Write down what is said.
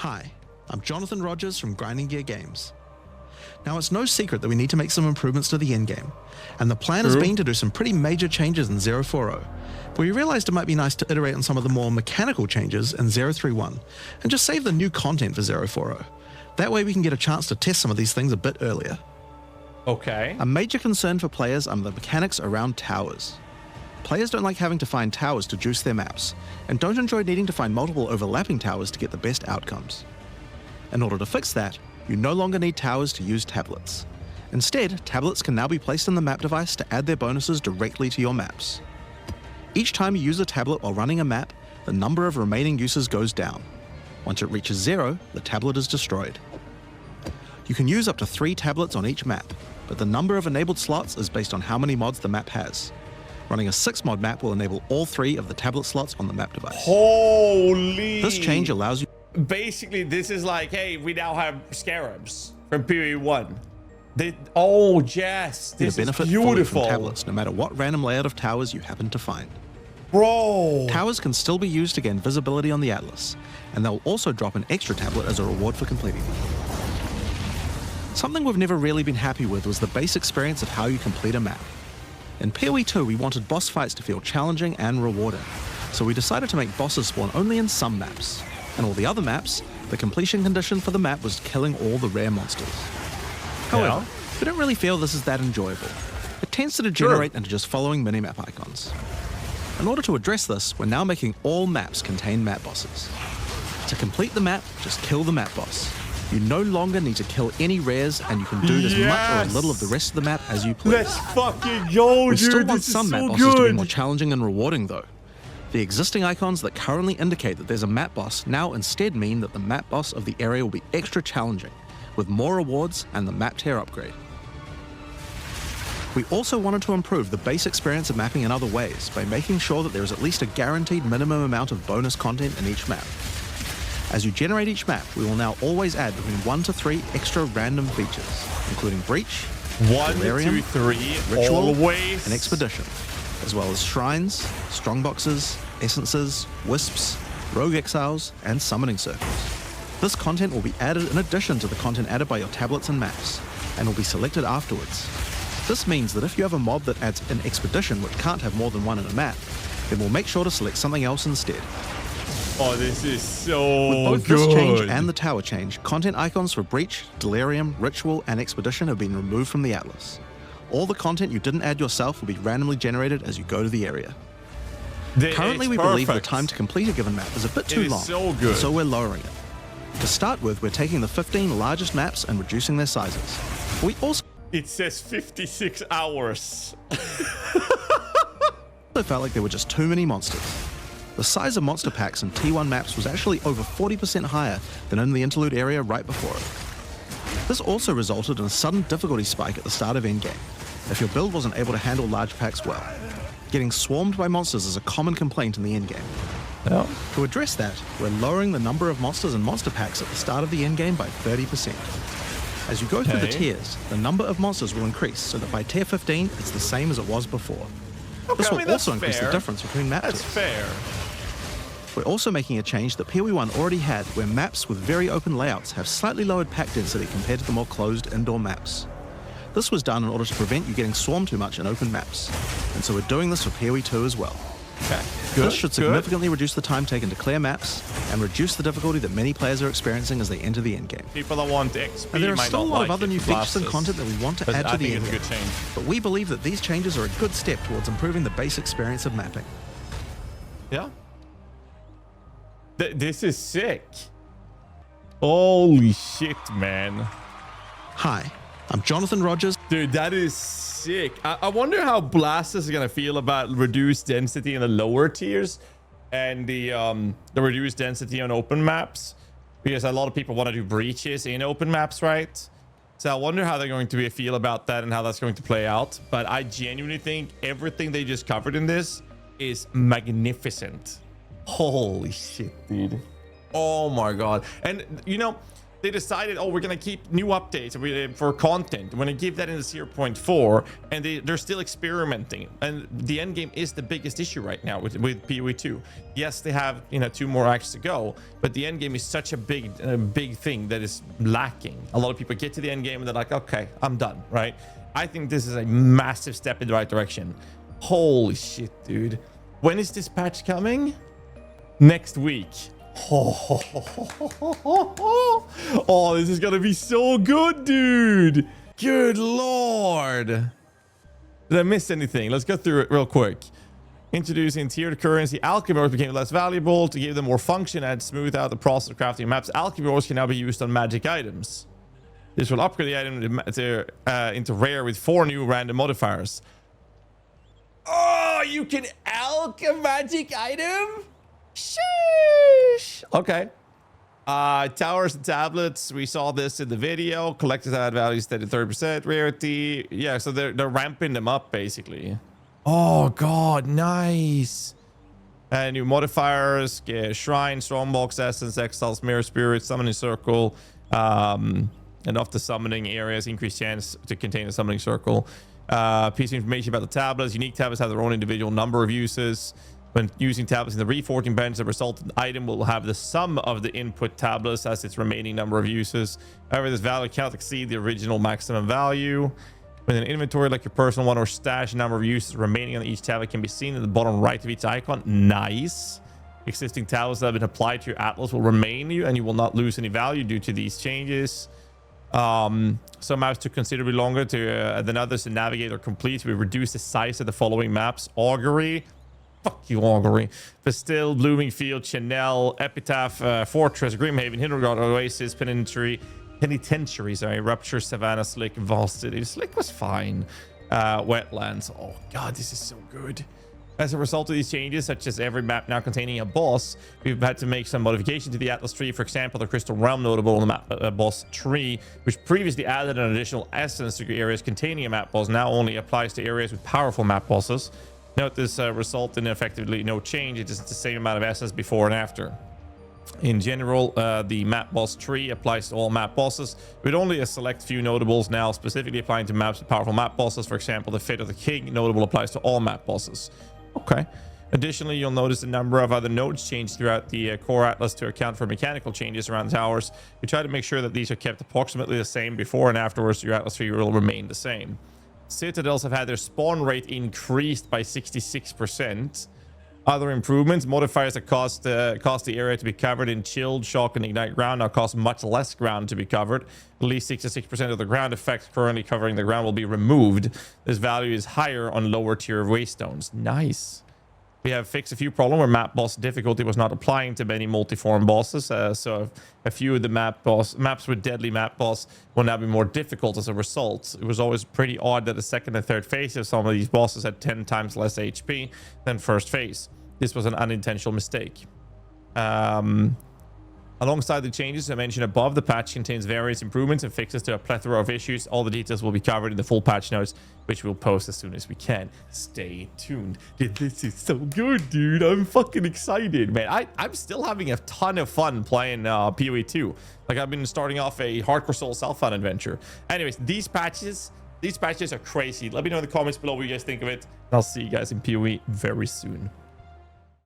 Hi, I'm Jonathan Rogers from Grinding Gear Games. Now, it's no secret that we need to make some improvements to the endgame, and the plan has been to do some pretty major changes in 040, but we realized it might be nice to iterate on some of the more mechanical changes in 031, and just save the new content for 040. That way we can get a chance to test some of these things a bit earlier. Okay. A major concern for players are the mechanics around towers. Players don't like having to find towers to juice their maps, and don't enjoy needing to find multiple overlapping towers to get the best outcomes. In order to fix that, you no longer need towers to use tablets. Instead, tablets can now be placed in the map device to add their bonuses directly to your maps. Each time you use a tablet while running a map, the number of remaining uses goes down. Once it reaches 0, the tablet is destroyed. You can use up to 3 tablets on each map, but the number of enabled slots is based on how many mods the map has. Running a 6-mod map will enable all 3 of the tablet slots on the map device. Holy! This change allows you... Basically, this is like, hey, we now have scarabs from PoE 1. Oh, yes, this is benefit fully from tablets, no matter what random layout of towers you happen to find. Bro! Towers can still be used to gain visibility on the atlas, and they'll also drop an extra tablet as a reward for completing them. Something we've never really been happy with was the base experience of how you complete a map. In PoE 2, we wanted boss fights to feel challenging and rewarding, so we decided to make bosses spawn only in some maps. In all the other maps, the completion condition for the map was killing all the rare monsters. However, we don't really feel this is that enjoyable. It tends to degenerate into just following minimap icons. In order to address this, we're now making all maps contain map bosses. To complete the map, just kill the map boss. You no longer need to kill any rares, and you can do as much or as little of the rest of the map as you please. Let's fucking go, dude. We still want this some is map so bosses to good. be more challenging and rewarding, though. The existing icons that currently indicate that there's a map boss now instead mean that the map boss of the area will be extra challenging, with more rewards and the map tier upgrade. We also wanted to improve the base experience of mapping in other ways by making sure that there is at least a guaranteed minimum amount of bonus content in each map. As you generate each map, we will now always add between 1 to 3 extra random features, including Breach, 1, Delirium, 2, 3, Ritual, always. and Expedition, as well as Shrines, Strongboxes, Essences, Wisps, Rogue Exiles, and Summoning Circles. This content will be added in addition to the content added by your tablets and maps, and will be selected afterwards. This means that if you have a mob that adds an Expedition which can't have more than 1 in a map, then we'll make sure to select something else instead. Oh, this is so With both good. this change and the tower change, content icons for Breach, Delirium, Ritual, and Expedition have been removed from the Atlas. All the content you didn't add yourself will be randomly generated as you go to the area. Currently, we believe the time to complete a given map is a bit too long, so good. so we're lowering it. To start with, we're taking the 15 largest maps and reducing their sizes. We also It says 56 hours. felt like there were just too many monsters. The size of monster packs in T1 maps was actually over 40% higher than in the interlude area right before it. This also resulted in a sudden difficulty spike at the start of endgame, if your build wasn't able to handle large packs well. Getting swarmed by monsters is a common complaint in the endgame. Yeah. To address that, we're lowering the number of monsters and monster packs at the start of the endgame by 30%. As you go through the tiers, the number of monsters will increase so that by tier 15, it's the same as it was before. This will also increase the difference between map tiers. That's fair. We're also making a change that PoE 1 already had, where maps with very open layouts have slightly lowered pack density compared to the more closed indoor maps. This was done in order to prevent you getting swarmed too much in open maps, and so we're doing this for PoE 2 as well. Okay. This should significantly reduce the time taken to clear maps and reduce the difficulty that many players are experiencing as they enter the endgame. People that want XP And there are might still a not lot like of other it new for features and classes. content that we want to But add I to the think it's a endgame, good change. but we believe that these changes are a good step towards improving the base experience of mapping. Yeah. This is sick. Holy shit, man. Hi, I'm Jonathan Rogers. Dude, that is sick. I wonder how Blasters is gonna feel about reduced density in the lower tiers and the reduced density on open maps, because a lot of people want to do breaches in open maps, right? So I wonder how they're going to feel about that and how that's going to play out. But I genuinely think everything they just covered in this is magnificent. Holy shit, dude. Oh my god. And you know, they decided, oh, we're gonna keep new updates for content. We're gonna give that in the 0.4, and they're still experimenting. And the end game is the biggest issue right now with PoE 2. Yes, they have 2 more acts to go, but the end game is such a big thing that is lacking. A lot of people get to the end game and they're like, okay, I'm done, right? I think this is a massive step in the right direction. Holy shit, dude! When is this patch coming? Next week. Oh, this is gonna be so good, dude. Good lord. Did I miss anything? Let's go through it real quick. Introducing tiered currency. Alchemy ores became less valuable. To give them more function and smooth out the process of crafting maps, alchemy ores can now be used on magic items. This will upgrade the item into rare with 4 new random modifiers. Oh, you can alch a magic item? Sheesh. Okay. Towers and tablets. We saw this in the video. Collectors add values steady 30% rarity. Yeah, so they're ramping them up basically. Oh god, nice. New modifiers. Yeah, Shrine, Strongbox, Essence, Exiles, Mirror Spirit, Summoning Circle. And off the summoning areas, increased chance to contain a summoning circle. Piece of information about the tablets. Unique tablets have their own individual number of uses. When using tablets in the reforging bench, the resultant item will have the sum of the input tablets as its remaining number of uses. However, this value cannot exceed the original maximum value. When an inventory like your personal one or stash, number of uses remaining on each tablet can be seen in the bottom right of each icon. Nice. Existing tablets that have been applied to your atlas will remain and you will not lose any value due to these changes. Some maps took considerably longer than others to navigate or complete. We reduced the size of the following maps: Augury, fuck you Augury, Bastille, Bloomingfield, Chanel, Epitaph, Fortress, Grimhaven, Hintergard, Oasis, Penitentiary, sorry, Rupture, Savannah, Slick, Vol City. Slick was fine. Wetlands. Oh god, this is so good. As a result of these changes, such as every map now containing a boss, we've had to make some modification to the Atlas tree. For example, the Crystal Realm notable on the map boss tree, which previously added an additional essence to areas containing a map boss, now only applies to areas with powerful map bosses. Note this result in effectively no change. It is the same amount of essence before and after. In general, the map boss tree applies to all map bosses, with only a select few notables now specifically applying to maps with powerful map bosses. For example, the Fate of the King notable applies to all map bosses. Okay. Additionally, you'll notice a number of other nodes change throughout the core atlas to account for mechanical changes around towers. We try to make sure that these are kept approximately the same before and afterwards. Your atlas tree will remain the same. Citadels have had their spawn rate increased by 66%. Other improvements: modifiers that cost the area to be covered in chilled, shock, and ignite ground now cost much less ground to be covered. At least 66% of the ground effects currently covering the ground will be removed. This value is higher on lower tier waystones. Nice. We have fixed a few problems where map boss difficulty was not applying to many multi-form bosses. So a few of the maps with deadly map boss will now be more difficult as a result. It was always pretty odd that the second and third phase of some of these bosses had 10 times less HP than first phase. This was an unintentional mistake. Alongside the changes I mentioned above, the patch contains various improvements and fixes to a plethora of issues. All the details will be covered in the full patch notes, which we'll post as soon as we can. Stay tuned. This is so good, dude. I'm fucking excited, man. I'm still having a ton of fun playing PoE 2. Like, I've been starting off a Hardcore Soul self-fun adventure. Anyways, these patches are crazy. Let me know in the comments below what you guys think of it. And I'll see you guys in PoE very soon.